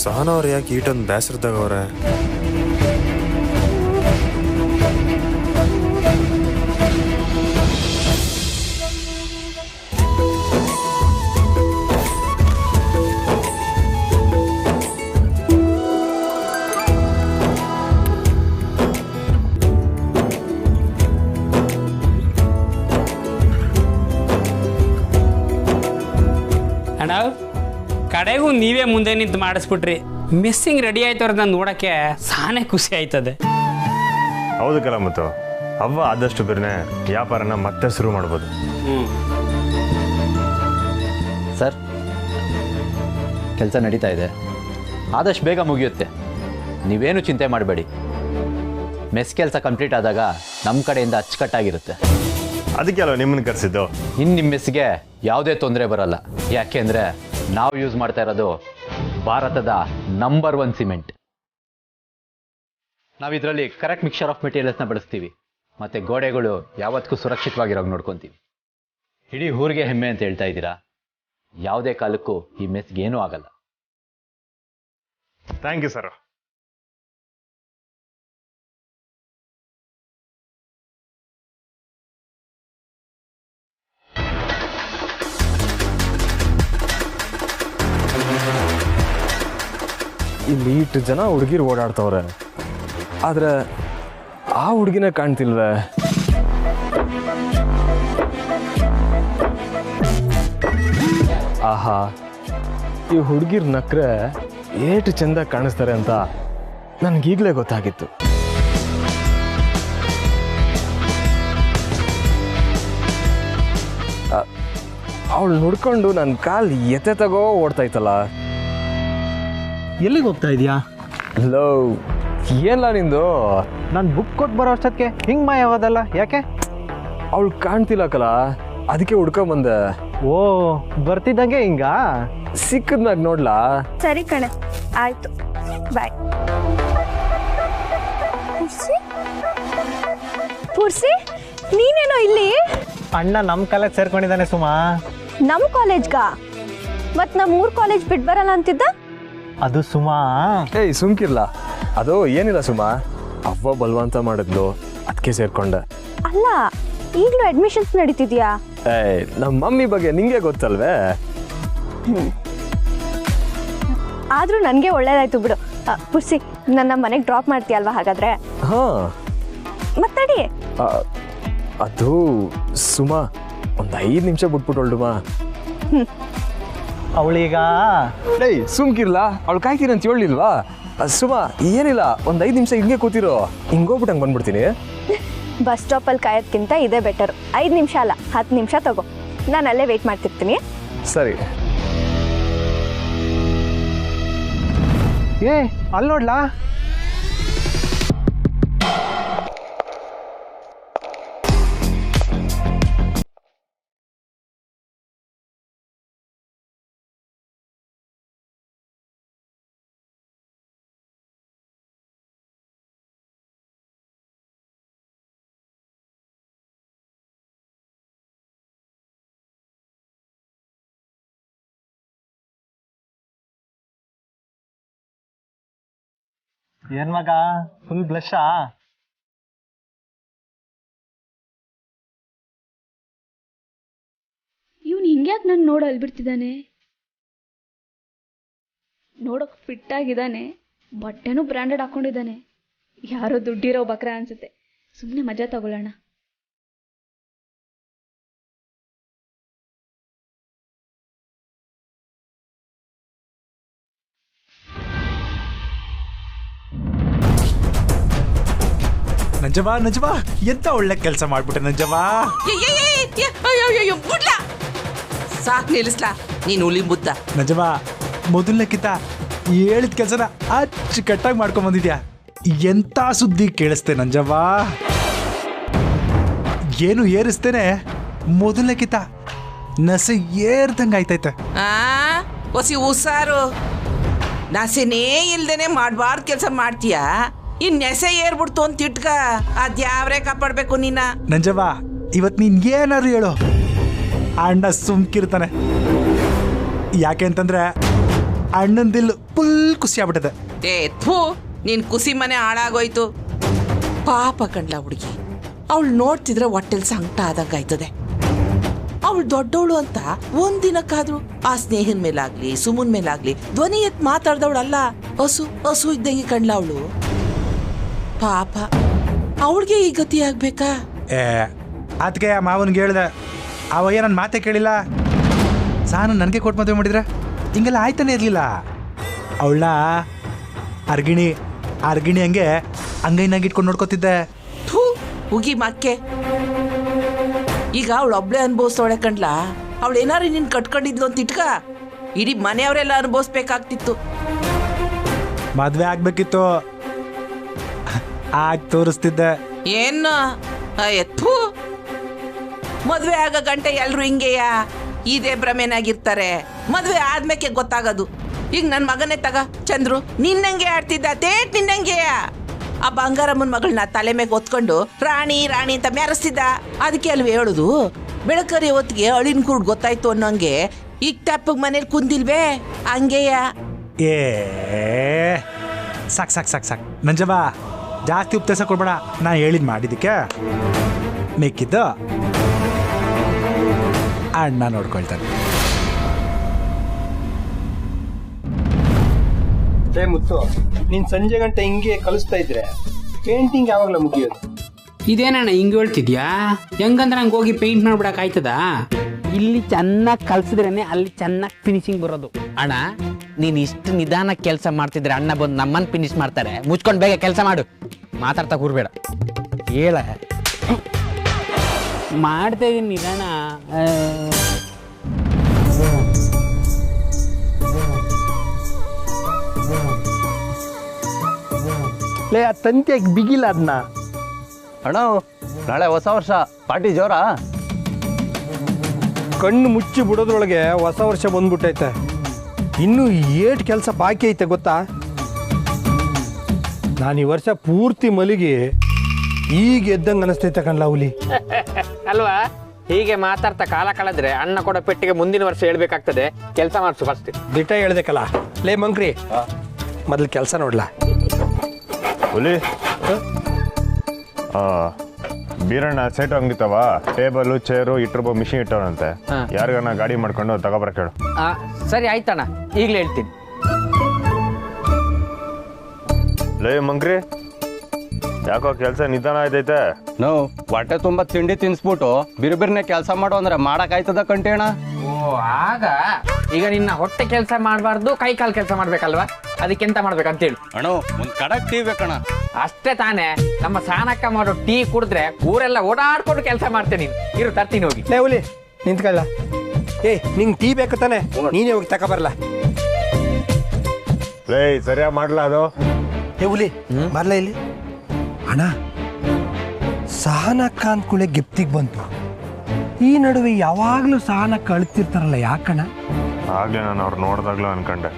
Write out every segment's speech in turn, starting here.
ಸಹನ ಅವ್ರು ಯಾಕೆ ಈಟೊಂದು ಬೇಸರದಾಗ ಅವ್ರೆ? ಅಣ್ಣ ಕಡೆಗೂ ನೀವೇ ಮುಂದೆ ನಿಂತು ಮಾಡಿಸ್ಬಿಟ್ರಿ. ಮೆಸ್ಸಿಂಗ್ ರೆಡಿ ಆಯ್ತವ್ರ ನಾನು ನೋಡೋಕ್ಕೆ ಸಾನೇ ಖುಷಿ ಆಯ್ತದೆ. ಹೌದು ಕಲ ಮತ್ತು ಅವ್ವ ಆದಷ್ಟು ಬೇರೆ ವ್ಯಾಪಾರನ ಮತ್ತೆ ಶುರು ಮಾಡ್ಬೋದು. ಸರ್, ಕೆಲಸ ನಡೀತಾ ಇದೆ, ಆದಷ್ಟು ಬೇಗ ಮುಗಿಯುತ್ತೆ, ನೀವೇನು ಚಿಂತೆ ಮಾಡಬೇಡಿ. ಮೆಸ್ ಕೆಲಸ ಕಂಪ್ಲೀಟ್ ಆದಾಗ ನಮ್ಮ ಕಡೆಯಿಂದ ಅಚ್ಚುಕಟ್ಟಾಗಿರುತ್ತೆ. ಅದಕ್ಕೆ ಅಲ್ವ ನಿಮ್ಮನ್ನು ಕರೆಸಿದ್ದು. ಇನ್ನು ನಿಮ್ಮ ಮೆಸ್ಸಿಗೆ ಯಾವುದೇ ತೊಂದರೆ ಬರಲ್ಲ. ಯಾಕೆಂದರೆ ನಾವು ಯೂಸ್ ಮಾಡ್ತಾ ಇರೋದು ಭಾರತದ ನಂಬರ್ 1 ಸಿಮೆಂಟ್. ನಾವು ಇದರಲ್ಲಿ ಕರೆಕ್ಟ್ ಮಿಕ್ಸ್ಚರ್ ಆಫ್ ಮೆಟೀರಿಯಲ್ಸ್ನ ಬಳಸ್ತೀವಿ, ಮತ್ತು ಗೋಡೆಗಳು ಯಾವತ್ತಿಗೂ ಸುರಕ್ಷಿತವಾಗಿರೋಗಿ ನೋಡ್ಕೊತೀವಿ. ಇಡೀ ಊರಿಗೆ ಹೆಮ್ಮೆ ಅಂತ ಹೇಳ್ತಾ ಇದ್ದೀರಾ. ಯಾವುದೇ ಕಾಲಕ್ಕೂ ಈ ಮೆಸ್ಗೆ ಏನೂ ಆಗಲ್ಲ. Thank you sir. ಇಲ್ಲಿ ಇಷ್ಟು ಜನ ಹುಡುಗಿರು ಓಡಾಡ್ತವ್ರೆ, ಆದ್ರೆ ಆ ಹುಡುಗಿನ ಕಾಣ್ತಿಲ್ವೇ? ಆಹಾ, ಈ ಹುಡುಗಿರ್ ನಕ್ರೆ ಏಟು ಚಂದ ಕಾಣಿಸ್ತಾರೆ ಅಂತ ನನಗೀಗಲೇ ಗೊತ್ತಾಗಿತ್ತು. ಅವಳು ನೋಡ್ಕೊಂಡು ನನ್ನ ಕಾಲು ಎತ್ತೆತಗೋ ಓಡ್ತಾಯ್ತಲ್ಲ. ಎಲ್ಲಿಗೆ ಹೋಗ್ತಾ ಇದೆಯಾ? ಲೋ, ಏನಿಲ್ಲ ನಿಂದು. ನಾನು ಬುಕ್ ಕೊಟ್ಟು ಬರೋ ಅಷ್ಟೊತ್ತಿಗೆ ಹಿಂಗೆ ಮಾಯವಾದಲ್ಲ, ಯಾಕೆ? ಅವಳು ಕಾಣ್ತಿಲ್ಲ ಕಲ, ಅದಕ್ಕೆ ಹುಡ್ಕೊಂಬಂದೆ. ಓ, ಬರ್ತಿದ್ದಂಗೆ ಹಿಂಗ ಸಿಕ್ಕದ್ಮ್ಯಾಗ ನೋಡ್ಲಾ? ಸರಿ ಕಣೆ, ಆಯ್ತು, ಬಾಯ್. ಪುರ್ಸಿ, ನೀನೇನೋ ಇಲ್ಲಿ? ಅಣ್ಣ ನಮ್ಮ ಕಾಲೇಜ್ ಸೇರ್ಕೊಂಡಿದ್ದಾನೆ ಸುಮಾ. ನಮ್ಮ ಕಾಲೇಜ್ಗ? ಮತ್ ನಮ್ಮ ಊರ್ ಕಾಲೇಜ್ ಬಿಟ್ಟು ಬರಲ್ಲ ಅಂತಿದ್ದ? ಅದು ಸುಮಾ. ಏಯ್ ಸುಮ್ಕಿರ್ಲ, ಅದು ಏನಿಲ್ಲ ಸುಮಾ, ಅವ್ವ ಬಲವಂತ ಮಾಡಿದ್ಲು, ಅದಕ್ಕೆ ಸೇರ್ಕೊಂಡೆ. ಅಲ್ಲ, ಈಗಲೂ ಅಡ್ಮಿಷನ್ಸ್ ನಡೀತಿದ್ಯಾ? ಏಯ್, ನಮ್ಮ ಮಮ್ಮಿ ಬಗ್ಗೆ ನಿಂಗೆ ಗೊತ್ತಲ್ವೇ? ಆದ್ರೂ ನನಗೆ ಒಳ್ಳೇದಾಯ್ತು ಬಿಡು. ಪುರ್ಸಿ, ನನ್ನ ಮನೆಗೆ ಡ್ರಾಪ್ ಮಾಡ್ತೀಯಲ್ವಾ ಹಾಗಾದ್ರೆ? ಹಾ, ಮತ್ತಡಿ. ಅದು ಸುಮಾ, ಒಂದು 5 ನಿಮಿಷ ಬಿಟ್ಬಿಟ್ಟು ಹೊರಡುಮಾ? ಅವಳೀಗ ಏಯ್ ಸುಮ್ಕಿರ್ಲ, ಅವಳು ಕಾಯ್ತೀನಿ ಅಂತ ಹೇಳಿಲ್ವಾ? ಸುಮಾ, ಏನಿಲ್ಲ, ಒಂದು 5 ನಿಮಿಷ ಹಿಂಗೆ ಕೂತಿರೋ, ಹಿಂಗೋಗ್ಬಿಟ್ಟು ಹಂಗೆ ಬಂದ್ಬಿಡ್ತೀನಿ. ಬಸ್ ಸ್ಟಾಪಲ್ಲಿ ಕಾಯೋದ್ಕಿಂತ ಇದೇ ಬೆಟರು. 5 ನಿಮಿಷ ಅಲ್ಲ, 10 ನಿಮಿಷ ತಗೋ, ನಾನು ಅಲ್ಲೇ ವೆಯ್ಟ್ ಮಾಡ್ತಿರ್ತೀನಿ. ಸರಿ. ಏ, ಅಲ್ಲಿ ನೋಡ್ಲಾ? ಏನ್ ಮಗ, ಫುಲ್ ಬ್ಲಷಾ? ಇವನು ಹಿಂಗ್ಯಾಕೆ ನಾನು ನೋಡು ಅಲ್ಬಿಡ್ತಿದ್ದಾನೆ? ನೋಡೋಕೆ ಫಿಟ್ ಆಗಿದ್ದಾನೆ, ಬಟ್ಟೆನೂ ಬ್ರ್ಯಾಂಡೆಡ್ ಹಾಕೊಂಡಿದ್ದಾನೆ. ಯಾರೋ ದುಡ್ಡಿರೋ ಬಕ್ರ ಅನ್ಸುತ್ತೆ. ಸುಮ್ಮನೆ ಮಜಾ ತಗೊಳ್ಳೋಣ. ನಂಜವಾ ನಂಜವಾ, ಎಂತ ಒಳ್ಳೆ ಕೆಲಸ ಮಾಡ್ಬಿಟ್ಟೆ ನಂಜವಾ. ಸಾಕ್ ನಿಲ್ಲಿಸ್ಲಾ ನೀನು ಹುಲಿ ಮುದ್ದ. ನಂಜವಾ, ಮೊದಲಕ್ಕಿಂತ ಹೇಳಿದ ಕೆಲಸನ ಅಚ್ಚುಕಟ್ಟಾಗಿ ಮಾಡ್ಕೊಂಡ್ ಬಂದಿದ್ಯಾ. ಎಂತ ಸುದ್ದಿ ಕೇಳಿಸ್ತೆ ನಂಜವಾ. ಏನು ಏರಿಸ್ತೇನೆ, ಮೊದಲಕ್ಕಿಂತ ನಸೆ ಏರ್ದಂಗೆ ಆಯ್ತೈತೆ. ಹೊಸಿ ಹುಷಾರು, ನಸೆನೇ ಇಲ್ದೇನೆ ಮಾಡಬಾರ್ದು ಕೆಲಸ ಮಾಡ್ತೀಯಾ. ಇನ್ ನೆಸೆ ಏರ್ಬಿಡ್ತು ಅಂತ ಇಟ್ಕ, ಅದ್ಯಾವ್ರೆ ಕಾಪಾಡ್ಬೇಕು ನೀನ. ನಂಜವ್ವ, ಇವತ್ತು ನೀನ್ ಏನಾದ್ರು ಹೇಳು, ಅಣ್ಣ ಸುಮ್ಕಿರ್ತಾನೆ. ಯಾಕೆ ಅಂತಂದ್ರೆ ಅಣ್ಣನ ದಿಲ್ ಫುಲ್ ಖುಷಿ ಆಗ್ಬಿಟ್ಟದೆ. ಥೂ ನೀನ್ ಕುಸಿ ಮನೆ ಹಾಳಾಗೋಯ್ತು. ಪಾಪ ಕಂಡ್ಲ ಹುಡುಗಿ, ಅವಳು ನೋಡ್ತಿದ್ರೆ ಹೊಟ್ಟೆಲ್ ಸಂಕಟ ಆದಂಗ ಆಯ್ತದೆ. ಅವಳು ದೊಡ್ಡವಳು ಅಂತ ಒಂದಿನಕ್ಕಾದ್ರೂ ಆ ಸ್ನೇಹದ ಮೇಲಾಗ್ಲಿ ಸುಮನ್ ಮೇಲಾಗ್ಲಿ ಧ್ವನಿ ಎತ್ ಮಾತಾಡ್ದವಳಲ್ಲ. ಹಸು ಇದ್ದಂಗೆ ಕಂಡ್ಲ ಅವಳು. ಪಾಪ ಅವಳಿಗೆ ಈ ಗತಿ ಆಗ್ಬೇಕಾ? ಅದಕ್ಕೆ ಆ ಮಾವನ್ಗೆ ಹೇಳ್ದೆ, ಅವಯ್ಯ ನನ್ನ ಮಾತೇ ಕೇಳಿಲ್ಲ. ಸಾನು ನನಗೆ ಕೊಟ್ಟು ಮದುವೆ ಮಾಡಿದ್ರೆ ಹಿಂಗೆಲ್ಲ ಆಯ್ತಾನೆ ಇರಲಿಲ್ಲ. ಅವಳ ಅರ್ಗಿಣಿ ಹಂಗೆ ಅಂಗೈನಾಗ ಇಟ್ಕೊಂಡು ನೋಡ್ಕೊತಿದ್ದೆ. ಥೂ ಉಗಿ ಮಕ್ಕೆ, ಈಗ ಅವಳು ಒಬ್ಳೆ ಅನುಭವಿಸ್ತವಳೆ ಕಂಡ್ಲ. ಅವಳು ಏನಾರು ನಿನ್ ಕಟ್ಕೊಂಡಿದ್ಲು ಅಂತ ಇಟ್ಕ, ಇಡೀ ಮನೆಯವರೆಲ್ಲ ಅನುಭವಿಸ್ಬೇಕಾಗ್ತಿತ್ತು. ಮದುವೆ ಆಗ್ಬೇಕಿತ್ತು, ಆಗ ತೋರಿಸ್ತಿದ್ದೆ. ಏನು ಥೂ, ಮದ್ವೆ ಆಗ ಗಂಟೆ ಎಲ್ರು ಹಿಂಗೆಯಾ ಇದೇ ಭ್ರಮೆನಾಗಿರ್ತಾರೆ. ಮದ್ವೆ ಆದ್ಮೇಲೆ ಗೊತ್ತಾಗೋದು. ಈಗ ನನ್ನ ಮಗನೇ ತಗ ಚಂದ್ರು, ನಿನ್ನಂಗೆ ಆಡ್ತಿದ್ದ ತೇಟ್ ನಿನ್ನಂಗೆಯ. ಆ ಬಂಗಾರಮ್ಮನ ಮಗಳನ್ನ ತಲೆ ಮೇಲೆ ಹೊತ್ಕೊಂಡು ರಾಣಿ ರಾಣಿ ಅಂತ ಮೆರೆಸ್ತಿದ್ದ. ಅದಕ್ಕೆ ಅಲ್ವೇ ಹೇಳುದು, ಬೆಳಕರಿ ಹೊತ್ತಿಗೆ ಅಳಿನ ಕುರುಡ್ ಗೊತ್ತಾಯ್ತು ಅನ್ನೋಂಗೆ ಈಗ ತಪ್ಪಗ್ ಮನೇಲಿ ಕುಂದಿಲ್ವೇ ಹಂಗೆಯ. ಏ ಸಾಕು ನಂಜವ್ವ, ಜಾಸ್ತಿ ಉಪದೇಶ ಕೊಡ್ಬೇಡ. ನಾ ಹೇಳಿದ್ ಮಾಡಿದ್ದಕ್ಕೆ ಮೇಕಿದ್ದು ಅಣ್ಣ ನೋಡ್ಕೊಳ್ತಾನೆ. ಮುತ್ತು, ನೀನ್ ಸಂಜೆ ಗಂಟೆ ಹಿಂಗೆ ಕಲಿಸ್ತಾ ಇದ್ರೆ ಪೇಂಟಿಂಗ್ ಯಾವಾಗಲ ಮುಗಿಯೋದು? ಇದೇನಣ್ಣ ಹಿಂಗೆ ಹೇಳ್ತಿದ್ಯಾ? ಹೆಂಗಂದ್ರೆ ಹಂಗೆ ಹೋಗಿ ಪೇಂಟ್ ಮಾಡ್ಬಿಡಕ್ ಆಯ್ತದ? ಇಲ್ಲಿ ಚೆನ್ನಾಗಿ ಕಲ್ಸಿದ್ರೇನೆ ಅಲ್ಲಿ ಚೆನ್ನಾಗಿ ಫಿನಿಶಿಂಗ್ ಬರೋದು. ಅಣ್ಣ ನೀನ್ ಇಷ್ಟು ನಿಧಾನ ಕೆಲಸ ಮಾಡ್ತಿದ್ರೆ ಅಣ್ಣ ಬಂದು ನಮ್ಮನ್ನ ಫಿನಿಶ್ ಮಾಡ್ತಾರೆ. ಮುಚ್ಕೊಂಡು ಬೇಗ ಕೆಲಸ ಮಾಡು, ಮಾತಾಡ್ತಾ ಕೂರ್ಬೇಡ. ಹೇಳ ಮಾಡ್ತಾ ಇದೀನಿ ನಿಧಾನ. ಲೇ ಆ ತಂತಿಯಾಗಿ ಬಿಗಿಲ್ಲ ಅದನ್ನ. ಅಣ್ಣ ನಾಳೆ ಹೊಸ ವರ್ಷ, ಪಾರ್ಟಿ ಜೋರಾ? ಕಣ್ಣು ಮುಚ್ಚಿ ಬಿಡೋದ್ರೊಳಗೆ ಹೊಸ ವರ್ಷ ಬಂದ್ಬಿಟ್ಟೈತೆ. ಇನ್ನೂ ಏಟ್ ಕೆಲಸ ಬಾಕಿ ಐತೆ ಗೊತ್ತಾ? ನಾನು ಈ ವರ್ಷ ಪೂರ್ತಿ ಮಲಿಗೆ ಈಗ ಎದ್ದಂಗೆ ಅನಿಸ್ತೈತೆ ಕಣ್ಲ ಹುಲಿ. ಅಲ್ವಾ? ಹೀಗೆ ಮಾತಾಡ್ತಾ ಕಾಲ ಕಳೆದ್ರೆ ಅಣ್ಣ ಕೊಡೋ ಪೆಟ್ಟಿಗೆ ಮುಂದಿನ ವರ್ಷ ಹೇಳ್ಬೇಕಾಗ್ತದೆ. ಕೆಲಸ ಮಾಡಿಸು ಫಸ್ಟ್. ದಿಟ ಹೇಳ್ದಕ್ಕಲ್ಲ. ಲೇ ಮಂಕ್ರಿ, ಮೊದಲು ಕೆಲಸ ನೋಡ್ಲಾ. ಹುಲಿ ಬೀರಣ್ಣ ಸೆಟ್ ಅಂಗಡಿತವ, ಟೇಬಲ್ ಚೇರು ಇಟ್ಟಿರ್ಬೋ ಮಿಷಿನ್ ಇಟ್ಟವನಂತೆ. ಯಾರಿಗಾನ ಗಾಡಿ ಮಾಡ್ಕೊಂಡು ತಗೊಬರಕ್ ಹೇಳು. ಸರಿ ಆಯ್ತಣ್ಣ, ಈಗಲೇ ಹೇಳ್ತೀನಿ. ಲೇ ಮಂಕ್ರಿ, ಯಾಕೋ ಕೆಲಸ ನಿಧಾನ ಆಯ್ತೈತೆ? ನಾವು ಹೊಟ್ಟೆ ತುಂಬ ತಿಂಡಿ ತಿನ್ಸ್ಬಿಟ್ಟು ಬಿರ್ಬಿರ್ನೆ ಕೆಲಸ ಮಾಡು ಅಂದ್ರೆ ಮಾಡಕ್ಕಾಯ್ತದ ಕಂಟೇಣ? ಓ ಆಗ ಈಗ ನಿನ್ನ ಹೊಟ್ಟೆ ಕೆಲಸ ಮಾಡಬಾರ್ದು, ಕೈ ಕಾಲು ಕೆಲಸ ಮಾಡ್ಬೇಕಲ್ವಾ? ಅದಕ್ಕೆಂತ ಮಾಡ್ಬೇಕಂತೇಳಿ. ಅಣ್ಣ ಒಂದ್ ಕಡಕ್ ಟೀ ಬೇಕಣ್ಣ. ಅಷ್ಟೇ ತಾನೇ, ನಮ್ಮ ಸಾನಕ್ಕ ಮಾಡೋ ಟೀ ಕುಡಿದ್ರೆ ಊರೆಲ್ಲ ಓಡಾಡ್ಕೊಂಡು ಕೆಲಸ ಮಾಡ್ತೇನೆ. ಇರು ತರ್ತೀನಿ ಹೋಗಿ. ಲೇ ಹುಲಿ ನಿಂತ್ಕೊಳ್ಳ. ಏ ನಿಂಗೆ ಟೀ ಬೇಕು ತಾನೆ, ನೀನೇ ಹೋಗಿ ತಗೊಬರಲ್ಲ. ಲೇ ಸರಿಯಾಗಿ ಮಾಡ್ಲಾ ಅದು? ಏ ಹುಲಿ ಬರ್ಲ ಇಲ್ಲಿ. ಅಣ್ಣ ಸಹನಕ್ಕ ಅಂದ್ಕೂಳೆ ಗಿಫ್ಟಿಗೆ ಬಂತು. ಈ ನಡುವೆ ಯಾವಾಗ್ಲೂ ಸಹನಕ್ಕ ಅಳ್ತಿರ್ತಾರಲ್ಲ, ಯಾಕಣ್ಣ? ಆಗ್ಲೇ ನಾನು ಅವ್ರು ನೋಡ್ದಾಗ್ಲೂ ಅನ್ಕೊಂಡೆ.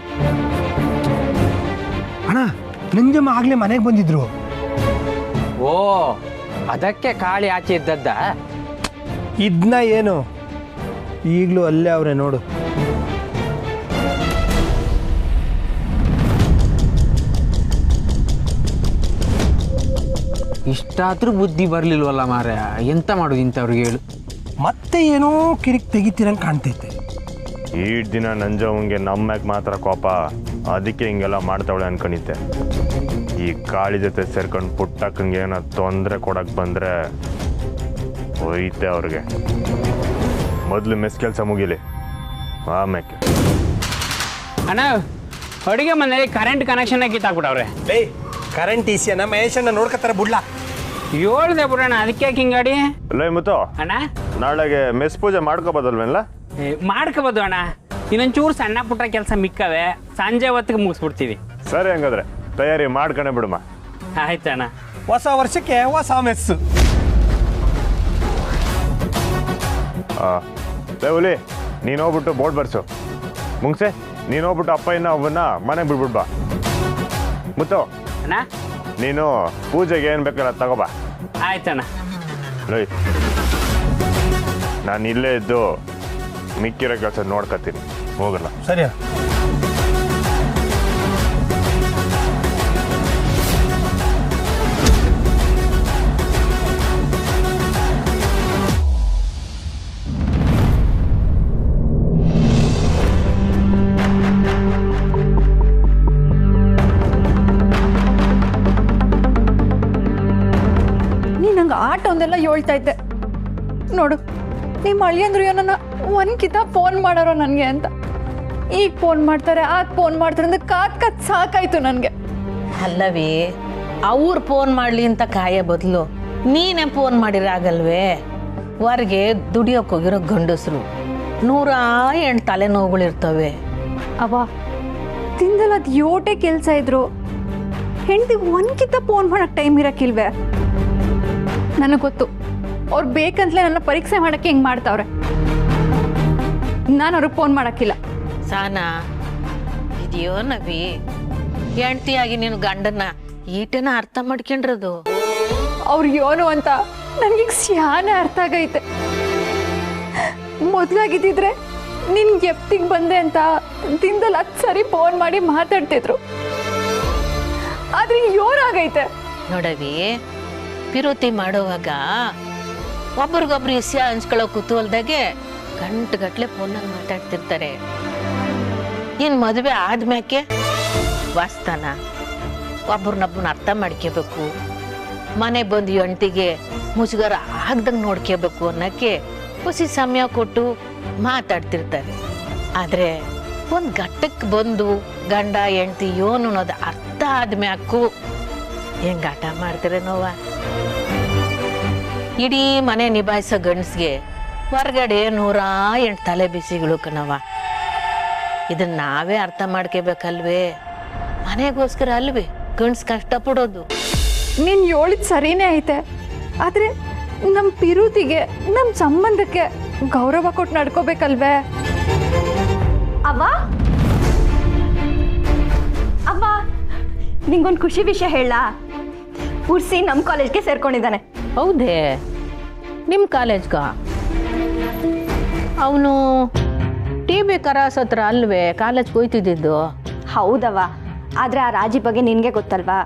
ಅಣ್ಣ ನಂಜಮ್ಮ ಆಗ್ಲೇ ಮನೆಗೆ ಬಂದಿದ್ರು. ಓ ಅದಕ್ಕೆ ಕಾಳಿ ಆಚೆ ಇದ್ದದ್ದ? ಇದನ್ನ ಏನು ಈಗಲೂ ಅಲ್ಲೇ ಅವ್ರೆ ನೋಡು. ಇಷ್ಟಾದ್ರೂ ಬುದ್ಧಿ ಬರ್ಲಿಲ್ವಲ್ಲ ಮಾರ್ರೆ. ಎಂತ ಮಾಡೋದು ಇಂಥವ್ರಿಗೆ ಹೇಳು. ಮತ್ತೆ ಏನೋ ಕಿರಿಕ್ ತೆಗಿತೀರಂಗೆ ಕಾಣ್ತೈತೆ. ಈ ದಿನ ನಂಜವಂಗೆ ನಮ್ಮ್ಯಾಗ ಮಾತ್ರ ಕೋಪ, ಅದಕ್ಕೆ ಹಿಂಗೆಲ್ಲ ಮಾಡ್ತಾವಳೆ ಅನ್ಕೊಂಡಿದ್ದೆ. ಈ ಕಾಳಿ ಜೊತೆ ಸೇರ್ಕೊಂಡು ಪುಟ್ಟಕ್ಕಂಗೆ ಏನೋ ತೊಂದರೆ ಕೊಡಕ್ಕೆ ಬಂದರೆ ಹೋಯ್ತೆ ಅವ್ರಿಗೆ. ಮೊದಲು ಮೆಸ್ ಕೆಲಸ ಮುಗಿಲಿ, ಆಮೇಲೆ. ಅಣ್ಣ ಅಡುಗೆ ಮನೇಲಿ ಕರೆಂಟ್ ಕನೆಕ್ಷನ್ ಕಿತ್ತಾಕ್ಬಿಟ್ಟವ್ರೆ. ಲೇ ಕರೆಂಟ್ ಈಸಿಯನ್ನ ಮಹೇಶಣ್ಣ ನೋಡ್ಕೊತಾರೆ ಬಿಡ್ಲಾ. ಹೇಳ್ದೆ ಬಿಡೋಣ, ಅದಕ್ಕೆ ಹಿಂಗಾಡಿ. ಲೇ ಮುತ್ತು, ಅಣ್ಣ ನಾಳೆಗೆ ಮೆಸ್ ಪೂಜೆ ಮಾಡ್ಕೋಬೋದಲ್ವೇನಲ್ಲ? ಮಾಡ್ಕೋಬೋದು ಅಣ್ಣ. ಇನ್ನೊಂಚೂರು ಸಣ್ಣ ಪುಟ್ಟ ಕೆಲಸ ಮಿಕ್ಕವೆ, ಸಂಜೆ ಹೊತ್ತಿಗೆ ಮುಗಿಸ್ಬಿಡ್ತೀವಿ. ಸರಿ, ಹಂಗಾದ್ರೆ ತಯಾರಿ ಮಾಡ್ಕೊಂಡೆ ಬಿಡಮ್ಮ. ಆಯ್ತಣ್ಣ. ಹೊಸ ವರ್ಷಕ್ಕೆ ಹೊಸ ಮೆಸ್ಸು. ಲೇ ಹುಲಿ, ನೀನು ಹೋಗ್ಬಿಟ್ಟು ಬೋರ್ಡ್ ಬರ್ಸು. ಮುಂಗ್ಸೆ ನೀನು ಹೋಗ್ಬಿಟ್ಟು ಅಪ್ಪ ಇನ್ನ ಒಬ್ಬನ್ನ ಮನೆಗೆ ಬಿಡ್ಬಿಡ್ಬಾ. ಮುತ್ತು ಅಣ್ಣ ನೀನು ಪೂಜೆಗೆ ಏನು ಬೇಕಲ್ಲ ತಗೋಬಾ. ಆಯ್ತಣ್ಣ. ಲೈ ನಾನು ಇಲ್ಲೇ ಇದ್ದು ಮಿಕ್ಕಿರೋ ಕೆಲಸ ನೋಡ್ಕೊತೀನಿ, ಹೋಗಲ್ಲ. ಸರಿ. ಹೇಳ್ತಾ ಇದ್ದೆ ನೋಡು ನಿಮ್ಮ ಅಳಿಯಂದ್ರು ಏನನ್ನ ಒಂದ್ಕಿತ ಫೋನ್ ಮಾಡೋರು ನನಗೆ ಅಂತ. ಈಗ ಫೋನ್ ಮಾಡ್ತಾರೆ ಆಗ ಫೋನ್ ಮಾಡ್ತಾರೆ ಅಂದ್ರೆ ಕಾತ್ ಸಾಕಾಯ್ತು ನನಗೆ. ಅಲ್ಲವೇ ಅವ್ರು ಫೋನ್ ಮಾಡಲಿ ಅಂತ ಕಾಯೋ ಬದಲು ನೀನೇ ಫೋನ್ ಮಾಡಿರಾಗಲ್ವೇ? ಹೊರಗೆ ದುಡಿಯೋಕೆ ಹೋಗಿರೋ ಗಂಡಸರು 108 ತಲೆನೋವುಗಳಿರ್ತವೆ. ಅವ ತಿಂದಲ್ಲ ಅದು ಯೋಟೆ ಕೆಲಸ ಇದ್ರು ಹೆಂಡತಿಗೆ ಒಂದ್ಕಿತ ಫೋನ್ ಮಾಡಕ್ಕೆ ಟೈಮ್ ಇರಕ್ಕಿಲ್ವೇ? ನನಗೆ ಗೊತ್ತು ಅವ್ರು ಬೇಕಂತಲೇ ನನ್ನ ಪರೀಕ್ಷೆ ಮಾಡಕ್ಕೆ ಹೆಂಗೆ ಮಾಡ್ತಾವ್ರೆ. ನಾನು ಅವ್ರಿಗೆ ಫೋನ್ ಮಾಡೋಕ್ಕಿಲ್ಲ. ಸಾನಾ ಇದೆಯೋ ನವಿ ಹೆಂಡ್ತಿಯಾಗಿ ನೀನು ಗಂಡನ ಈಟನ ಅರ್ಥ ಮಾಡ್ಕೊಂಡ್ರದು. ಅವ್ರು ಏನು ಅಂತ ನನಗೀಗ ಸ್ಯಾನೆ ಅರ್ಥ ಆಗೈತೆ. ಮೊದಲಾಗಿದ್ದಿದ್ರೆ ನಿನ್ಗೆ ಎಪ್ತಿಗೆ ಬಂದೆ ಅಂತ ದಿನದಲ್ಲಿ 10 ಸರಿ ಫೋನ್ ಮಾಡಿ ಮಾತಾಡ್ತಿದ್ರು. ಆದ್ರೆ ಯೋರಾಗೈತೆ ನೋಡವಿ. ಪಿರುತಿ ಮಾಡುವಾಗ ಒಬ್ರಿಗೊಬ್ರು ವಿಷಯ ಹಂಚ್ಕೊಳ್ಳೋ ಕುತೂಹಲದಾಗೆ ಗಂಟೆಗಟ್ಲೆ ಫೋನಲ್ಲಿ ಮಾತಾಡ್ತಿರ್ತಾರೆ. ಇನ್ನು ಮದುವೆ ಆದ್ಮ್ಯಾಕೆ ವಾಸ್ತಾನ ಒಬ್ರನ್ನೊಬ್ಬನ ಅರ್ಥ ಮಾಡ್ಕೋಬೇಕು, ಮನೆ ಬಂದು ಹೆಂಡ್ತಿಗೆ ಮುಜುಗರ ಆಗ್ದಂಗೆ ನೋಡ್ಕೋಬೇಕು ಅನ್ನೋಕ್ಕೆ ಖುಷಿ ಸಮಯ ಕೊಟ್ಟು ಮಾತಾಡ್ತಿರ್ತಾರೆ. ಆದರೆ ಒಂದು ಘಟ್ಟಕ್ಕೆ ಬಂದು ಗಂಡ ಹೆಂಡ್ತಿ ಯೋನು ಅನ್ನೋದು ಅರ್ಥ ಆದ್ಮ್ಯಾಕು ಹೆಂಗೆ ಆಟ ಮಾಡ್ತಾರೆ ನೋವ. ಇಡೀ ಮನೆ ನಿಭಾಯಿಸೋ ಗಂಡಸ್ಗೆ ಹೊರಗಡೆ 108 ತಲೆ ಬಿಸಿಗಳು ಕಣವ. ಇದನ್ನ ನಾವೇ ಅರ್ಥ ಮಾಡ್ಕೋಬೇಕಲ್ವೇ? ಮನೆಗೋಸ್ಕರ ಅಲ್ವೇ ಗಂಡ್ಸ್ ಕಷ್ಟಪಡೋದು. ನೀನು ಹೇಳಿದ್ ಸರಿನೇ ಐತೆ. ಆದ್ರೆ ನಮ್ಮ ಪಿರುತಿಗೆ ನಮ್ಮ ಸಂಬಂಧಕ್ಕೆ ಗೌರವ ಕೊಟ್ಟು ನಡ್ಕೋಬೇಕಲ್ವೇ? ಅವ್ವ ಅವ್ವ ನಿಂಗೊಂದು ಖುಷಿ ವಿಷಯ ಹೇಳ. ಪುರ್ಸಿ ನಮ್ಮ ಕಾಲೇಜ್ಗೆ ಸೇರ್ಕೊಂಡಿದ್ದಾನೆ. ಹೌದೇ? ನಿಮ್ಮ ಕಾಲೇಜ್ಗ? ಅವನು TB ಕರಾಸ್ ಹತ್ರ ಅಲ್ವೇ ಕಾಲೇಜ್ಗೆ ಹೋಯ್ತಿದ್ದು? ಹೌದವ್ವ, ಆದ್ರೆ ಆ ರಾಜಿ ಬಗ್ಗೆ ನಿನಗೆ ಗೊತ್ತಲ್ವಾ?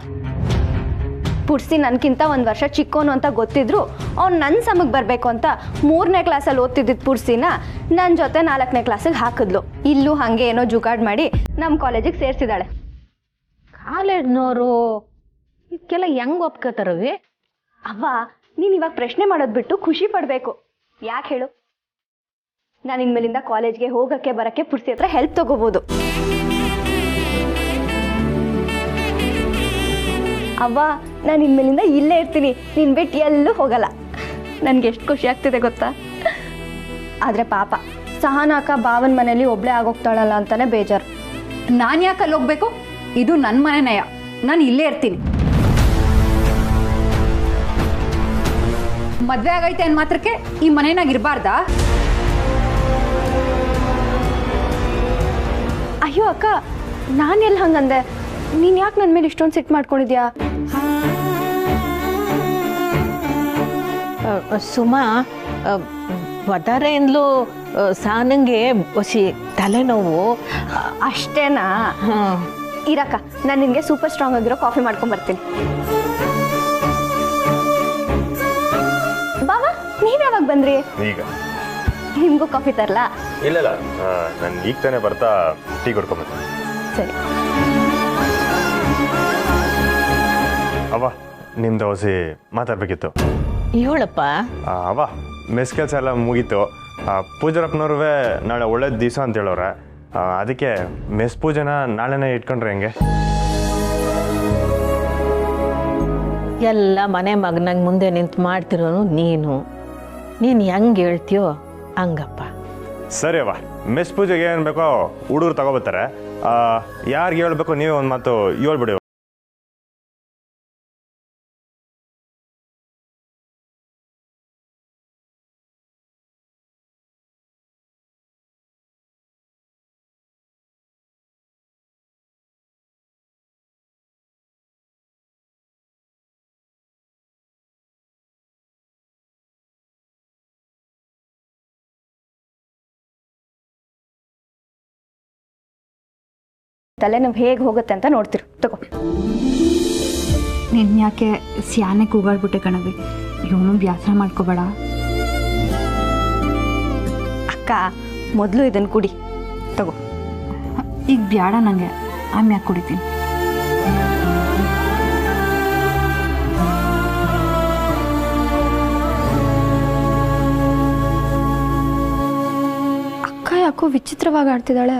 ಪುರ್ಸಿ ನನಗಿಂತ 1 ವರ್ಷ ಚಿಕ್ಕೋನು ಅಂತ ಗೊತ್ತಿದ್ರು ಅವ್ನು ನನ್ನ ಸಮಕ್ಕೆ ಬರಬೇಕು ಅಂತ 3ನೇ ಕ್ಲಾಸಲ್ಲಿ ಓದ್ತಿದ್ದಿದ್ದು ಪುರ್ಸಿನ ನನ್ನ ಜೊತೆ 4ನೇ ಕ್ಲಾಸಿಗೆ ಹಾಕಿದ್ಲು. ಇಲ್ಲೂ ಹಾಗೆ ಏನೋ ಜುಗಾಡ್ ಮಾಡಿ ನಮ್ಮ ಕಾಲೇಜಿಗೆ ಸೇರಿಸಿದಾಳೆ. ಕಾಲೇಜ್ನವರು ಇದಕ್ಕೆಲ್ಲ ಹೆಂಗೆ ಒಪ್ಕೋತಾರವಿ? ಅವ್ವ ನೀನು ಇವಾಗ ಪ್ರಶ್ನೆ ಮಾಡೋದು ಬಿಟ್ಟು ಖುಷಿ ಪಡಬೇಕು. ಯಾಕೆ ಹೇಳು? ನಾನು ಇನ್ಮೇಲಿಂದ ಕಾಲೇಜ್ಗೆ ಹೋಗಕ್ಕೆ ಬರಕ್ಕೆ ಪುರ್ಸಿ ಹತ್ರ ಹೆಲ್ಪ್ ತಗೋಬೋದು. ಅವ್ವ ನಾನು ಇನ್ಮೇಲಿಂದ ಇಲ್ಲೇ ಇರ್ತೀನಿ, ನಿನ್ ಬಿಟ್ಟು ಎಲ್ಲೂ ಹೋಗಲ್ಲ. ನನ್ಗೆ ಎಷ್ಟು ಖುಷಿ ಆಗ್ತಿದೆ ಗೊತ್ತಾ? ಆದ್ರೆ ಪಾಪ ಸಹನಾಕ ಭಾವನ ಮನೇಲಿ ಒಬ್ಳೆ ಆಗೋಗ್ತಾಳಲ್ಲ ಅಂತಾನೆ ಬೇಜಾರು. ನಾನು ಯಾಕೆ ಅಲ್ಲಿ ಹೋಗ್ಬೇಕು? ಇದು ನನ್ನ ಮನೆನಯ್ಯ, ನಾನು ಇಲ್ಲೇ ಇರ್ತೀನಿ. ಮದ್ವೆ ಆಗೈತೆ ಅನ್ ಮಾತ್ರಕ್ಕೆ ಈ ಮನೆಯಾಗ ಇರಬಾರ್ದಾ? ಅಯ್ಯೋ ಅಕ್ಕ, ನಾನು ಎಲ್ಲಿ ಹಂಗಂದೆ? ನೀನು ಯಾಕೆ ನನ್ನ ಮೇಲೆ ಇಷ್ಟೊಂದು ಸಿಟ್ಟು ಮಾಡ್ಕೊಂಡಿದ್ಯಾ? ಸುಮಾ, ಒಟ್ಟಾರೆಯಿಂದಲೂ ಸಾನಂಗೆ ಹೊಸಿ ತಲೆನೋವು ಅಷ್ಟೇನಾ? ಇರಕ್ಕ, ನಾನು ನಿನಗೆ ಸೂಪರ್ ಸ್ಟ್ರಾಂಗ್ ಆಗಿರೋ ಕಾಫಿ ಮಾಡ್ಕೊಂಡ್ ಬರ್ತೀನಿ. ಬಾಬಾ ನೀವ್ ಯಾವಾಗ ಬಂದ್ರಿ? ಈಗ. ನಿಮ್ಗೂ ಕಾಫಿ ತರಲಾ? ಇಲ್ಲ ನಾನು ಈಗ ತಾನೇ ಬರ್ತಾ ಟೀ ಕೊಡ್ಕೊಂಬರ್ತೀನಿ. ಸರಿ. ಅವ್ವ ನಿಮ್ದು ಹೊಸಿ ಮಾತಾಡ್ಬೇಕಿತ್ತು. ಹೇಳಪ್ಪ. ಅವ್ವ ಮೆಸ್ ಕೆಲಸ ಎಲ್ಲ ಮುಗೀತು. ಪೂಜಾರಪ್ಪನವ್ರೂ ನಾಳೆ ಒಳ್ಳೆ ದಿವಸ ಅಂತ ಹೇಳೋರೆ. ಅದಕ್ಕೆ ಮೆಸ್ ಪೂಜೆನ ನಾಳೆನೇ ಇಟ್ಕೊಂಡ್ರೆ ಹೆಂಗೆ? ಎಲ್ಲ ಮನೆ ಮಗನಾಗ ಮುಂದೆ ನಿಂತು ಮಾಡ್ತಿರೋನು ನೀನು ಹೆಂಗೆ ಹೇಳ್ತೀಯೋ ಹಂಗಪ್ಪ. ಸರಿ ಅವ್ವ, ಮೆಸ್ ಪೂಜೆಗೆ ಏನು ಬೇಕೋ ಹುಡುಗರು ತಗೋಬರ್ತಾರೆ. ಯಾರಿಗೆ ಹೇಳ್ಬೇಕು ನೀವೇ ಒಂದು ಮಾತು ಹೇಳ್ಬಿಡಿ. ತಲೆನೋವು ಹೇಗೆ ಹೋಗುತ್ತೆ ಅಂತ ನೋಡ್ತಿರು. ತಗೋ. ನಿನ್ನ ಯಾಕೆ ಸ್ಯಾನೆ ಕೂಗಾಡ್ಬಿಟ್ಟೆ ಕಣವಿ? ಇವನು ಬ್ಯಾಸರ ಮಾಡ್ಕೋಬೇಡ. ಅಕ್ಕ ಮೊದಲು ಇದನ್ನು ಕುಡಿ. ತಗೋ. ಈಗ ಬ್ಯಾಡ ನನಗೆ, ಆಮ್ಯಾಕೆ ಕುಡಿತೀನಿ. ಯಾಕೋ ವಿಚಿತ್ರವಾಗಿ ಆಡ್ತಿದ್ದಾಳೆ.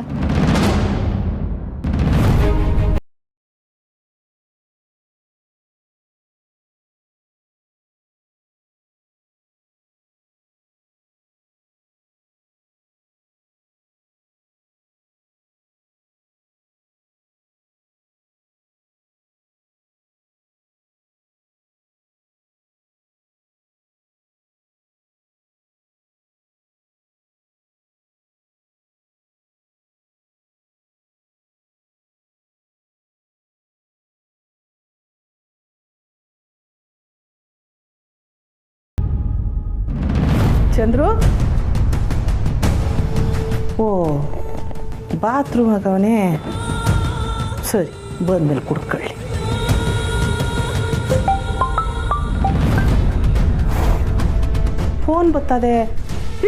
ಚಂದ್ರು, ಓ ಬಾತ್ರೂಮ್ ಆಗವನೇ, ಸರಿ ಬಂದ್ಮೇಲೆ ಕುಡ್ಕೊಳ್ಳಿ. ಫೋನ್ ಬರ್ತದೆ,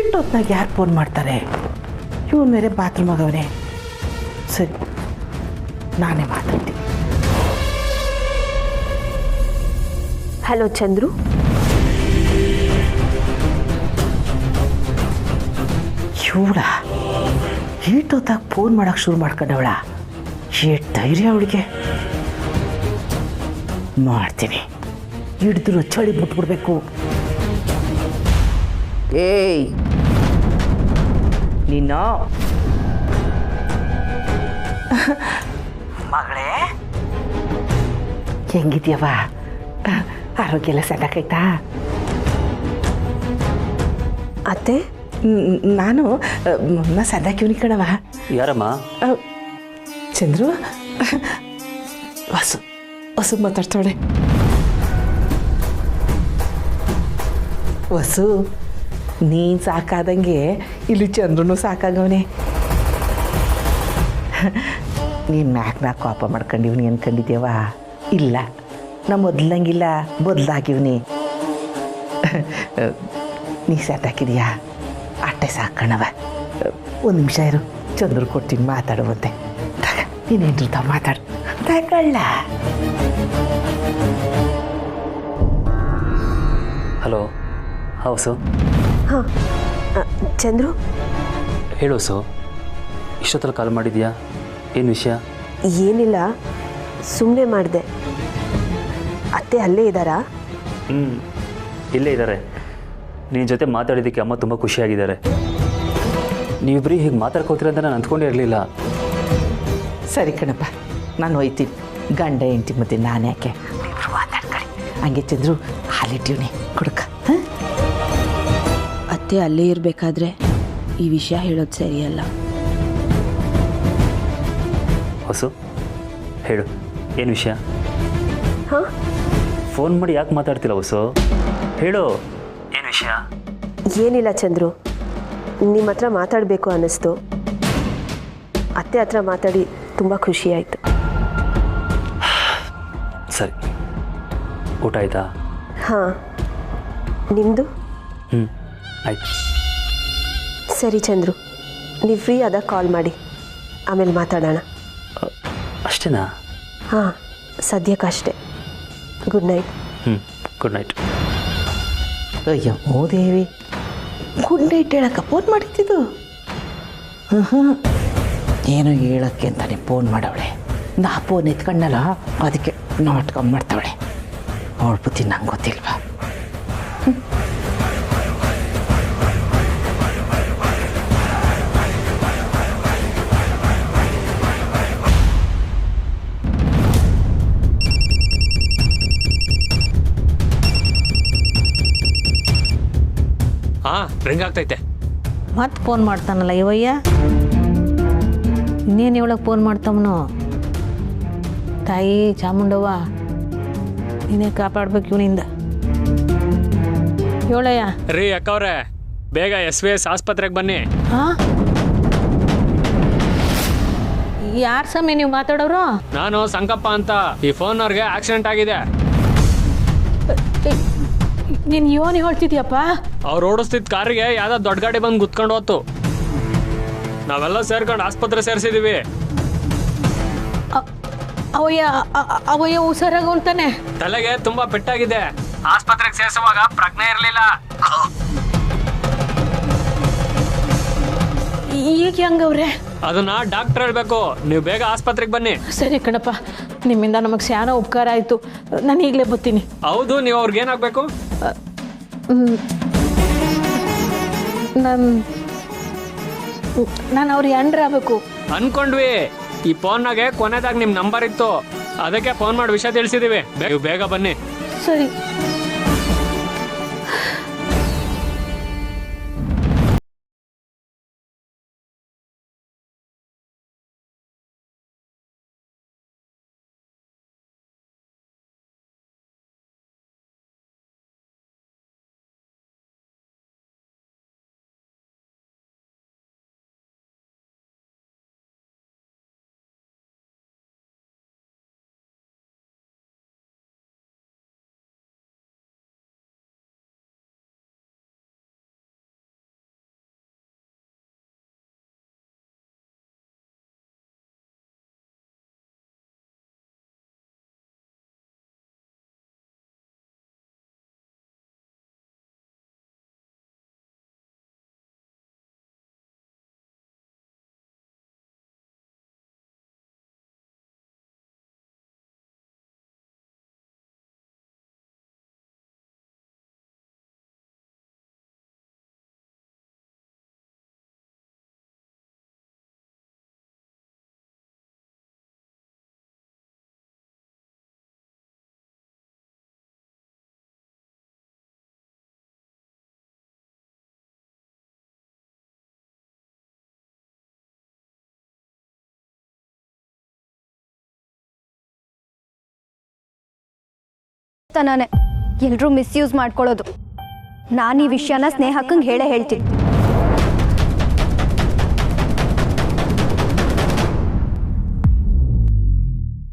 ಇಟ್ಟೊತ್ನಾಗ ಯಾರು ಫೋನ್ ಮಾಡ್ತಾರೆ? ಇವನ್ ಮೇಲೆ ಬಾತ್ರೂಮ್ ಆಗವನೇ, ಸರಿ ನಾನೇ ಮಾತಾಡ್ತೀನಿ. ಹಲೋ ಚಂದ್ರು. ಇವಳ ಈಟೊತ್ತಾಗ ಫೋನ್ ಮಾಡಕ್ಕೆ ಶುರು ಮಾಡ್ಕೊಂಡವಳ. ಎಷ್ಟು ಧೈರ್ಯ ಅವಳಿಗೆ. ಮಾಡ್ತೀನಿ, ಹಿಡಿದ್ರು ಚಳಿ ಬಿಟ್ಬಿಡ್ಬೇಕು. ಏಯ್ ನೀನು ಮಗಳೇ, ಹೆಂಗಿದ್ಯವ? ಆರೋಗ್ಯ ಎಲ್ಲ ಸಣ್ಣಕೈತಾ? ಅತ್ತೆ, ನಾನು ಸಣ್ಣಕ್ಕಿವ್ನಿ ಕಣವ. ಯಾರಮ್ಮ? ಚಂದ್ರು, ಹೊಸ ಮಾತಾಡ್ತಾಳೆ. ವಸು, ನೀನು ಸಾಕಾದಂಗೆ ಇಲ್ಲಿ ಚಂದ್ರನು ಸಾಕಾಗವನೆ. ನೀನು ಮ್ಯಾಕ್ ಕೋಪ ಮಾಡ್ಕೊಂಡಿವ್ನಿ ಅನ್ಕೊಂಡಿದ್ದೇವ? ಇಲ್ಲ, ನಾ ಮೊದ್ಲಂಗಿಲ್ಲ, ಬದಲಾಗಿವ್ನಿ. ನೀ ಸಾಕಾಕಿದೀಯಾ? ಅಟ್ಟೆ ಸಾಕಣವ. ಒಂದು ನಿಮಿಷ ಇರು, ಚಂದ್ರು ಕೊಡ್ತೀನಿ, ಮಾತಾಡುವಂತೆ. ನೀನೇನ್ರು ತಾವು ಮಾತಾಡು, ತಗೊಳ್ಳ. Hello, house. ಹಾಂ ಚಂದ್ರು. ಹೇಳು ಸು, ಇಷ್ಟೊತ್ತಲ್ಲಿ ಕಾಲ್ ಮಾಡಿದ್ಯಾ? ಏನು ವಿಷಯ? ಏನಿಲ್ಲ, ಸುಮ್ಮನೆ ಮಾಡಿದೆ. ಅತ್ತೆ ಅಲ್ಲೇ ಇದ್ದಾರಾ? ಇಲ್ಲೇ ಇದ್ದಾರೆ. ನಿನ್ನ ಜೊತೆ ಮಾತಾಡಿದ್ದಕ್ಕೆ ಅಮ್ಮ ತುಂಬ ಖುಷಿಯಾಗಿದ್ದಾರೆ. ನೀವಿಬ್ಬರಿ ಹೀಗೆ ಮಾತಾಡ್ಕೋತೀರ ಅಂತ ನಾನು ಅಂದ್ಕೊಂಡೇ ಇರಲಿಲ್ಲ. ಸರಿ ಕಣಪ್ಪ, ನಾನು ಹೋಯ್ತೀನಿ. ಗಂಡ ಹೆಂಡತಿ ಮತ್ತೆ ನಾನು ಯಾಕೆ ಮಾತಾಡ್ಕೊಳ್ಳಿ. ಹಂಗೆ ಚಂದ್ರು ಹಾಲಿಟ್ಟಿವ್ನಿ, ಕುಡ್ಕ. ಅತ್ತೆ ಅಲ್ಲೇ ಇರಬೇಕಾದ್ರೆ ಈ ವಿಷಯ ಹೇಳೋದು ಸರಿಯಲ್ಲ. ಹೊಸು, ಹೇಳು, ಏನು ವಿಷಯ? ಹಾಂ, ಫೋನ್ ಮಾಡಿ ಯಾಕೆ ಮಾತಾಡ್ತಿಲ್ಲ ಹೊಸು? ಹೇಳು, ಏನು ವಿಷಯ? ಏನಿಲ್ಲ ಚಂದ್ರು, ನಿಮ್ಮ ಹತ್ರ ಮಾತಾಡಬೇಕು ಅನ್ನಿಸ್ತು. ಅತ್ತೆ ಹತ್ರ ಮಾತಾಡಿ ತುಂಬ ಖುಷಿಯಾಯಿತು. ಸರಿ, ಊಟ ಆಯಿತಾ? ಹಾಂ, ನಿಮ್ಮದು? ಆಯ್ತು. ಸರಿ ಚಂದ್ರು, ನೀವು ಫ್ರೀ ಆದಾಗ ಕಾಲ್ ಮಾಡಿ, ಆಮೇಲೆ ಮಾತಾಡೋಣ. ಅಷ್ಟೇನಾ? ಹಾಂ, ಸದ್ಯಕ್ಕಷ್ಟೇ. Good night. Good night. ಅಯ್ಯೋ ಓ ದೇವಿ, ಗುಡ್ ನೈಟ್ ಹೇಳಕ್ಕೆ ಫೋನ್ ಮಾಡಿದ್ದು? ಏನೋ ಹೇಳಕ್ಕೆ ಅಂತಾನೆ ಫೋನ್ ಮಾಡವಳೆ. ನಾ ಫೋನ್ ಎತ್ಕೊಂಡಲ್ಲ, ಅದಕ್ಕೆ ನಾಟಕ ಮಾಡ್ತಾವಳೆ. ಅವಳ ಬುದ್ಧಿ ನಂಗೆ ಗೊತ್ತಿಲ್ವಾ? ಹಾಂ, ರಿಂಗ್ ಆಗ್ತೈತೆ. ಮತ್ತೆ ಫೋನ್ ಮಾಡ್ತಾನಲ್ಲ ಇವಯ್ಯ. ಇನ್ನೇನು ಇವಳಗೆ ಫೋನ್ ಮಾಡ್ತವನು? ತಾಯಿ ಚಾಮುಂಡವ್ವ, ನೀನೇ ಕಾಪಾಡ್ಬೇಕು ಇವನಿಂದ. ಹೇಳಯ್ಯ. ರೀ ಅಕ್ಕವ್ರೆ, ಬೇಗ SVS ಆಸ್ಪತ್ರೆಗೆ ಬನ್ನಿ. ಹಾಂ, ಯಾರ ಸಮಯ ನೀವು ಮಾತಾಡೋರು? ನಾನು ಸಂಕಪ್ಪ ಅಂತ. ಈ ಫೋನವ್ರಿಗೆ ಆಕ್ಸಿಡೆಂಟ್ ಆಗಿದೆ. ನೀನು ಯೋನಿ ಹೇಳ್ತಿದ್ಯಪ್ಪ? ಅವ್ರು ಓಡಿಸ್ತಿದ್ದ ಕಾರಿಗೆ ಯಾವ್ದೋ ದೊಡ್ಡ ಗಾಡಿ ಬಂದು ಗುತ್ಕೊಂಡು ಹೋತು. ನಾವೆಲ್ಲ ಸೇರ್ಕೊಂಡು ಆಸ್ಪತ್ರೆ ಸೇರಿಸಿದೀವಿ. ಅವಯ್ಯ ಹುಷಾರಾಗ ಅಂತಾನೆ. ತಲೆಗೆ ತುಂಬಾ ಪೆಟ್ಟಾಗಿದೆ. ಆಸ್ಪತ್ರೆಗೆ ಸೇರಿಸುವಾಗ ಪ್ರಜ್ಞೆ ಇರಲಿಲ್ಲ. ಈಗ ಹೆಂಗವ್ರೆ? ಅದನ್ನ ಡಾಕ್ಟರ್ ಹೇಳ್ಬೇಕು. ನೀವು ಬೇಗ ಆಸ್ಪತ್ರೆಗೆ ಬನ್ನಿ. ಸರಿ ಕಣಪ್ಪ, ನಿಮ್ಮಿಂದ ನಮಗೆ ಸ್ಯಾನ ಉಪಕಾರ ಆಯಿತು. ನಾನು ಈಗಲೇ ಬರ್ತೀನಿ. ಹೌದು, ನೀವು ಅವ್ರಿಗೆ ಏನಾಗಬೇಕು? ನಾನು ಅವ್ರಿಗೆ ಆಗ್ಬೇಕು ಅನ್ಕೊಂಡ್ವಿ. ಈ ಫೋನ್ನಾಗೆ ಕೊನೆದಾಗ ನಿಮ್ಮ ನಂಬರ್ ಇತ್ತು, ಅದಕ್ಕೆ ಫೋನ್ ಮಾಡಿ ವಿಷಯ ತಿಳಿಸಿದೀವಿ. ನೀವು ಬೇಗ ಬನ್ನಿ. ಸರಿ. ನಾನೇ ಎಲ್ಲರೂ ಮಿಸ್ಯೂಸ್ ಮಾಡ್ಕೊಳ್ಳೋದು. ನಾನು ಈ ವಿಷಯನ ಸ್ನೇಹಕ್ಕಂಗೆ ಹೇಳೇ ಹೇಳ್ತೀನಿ.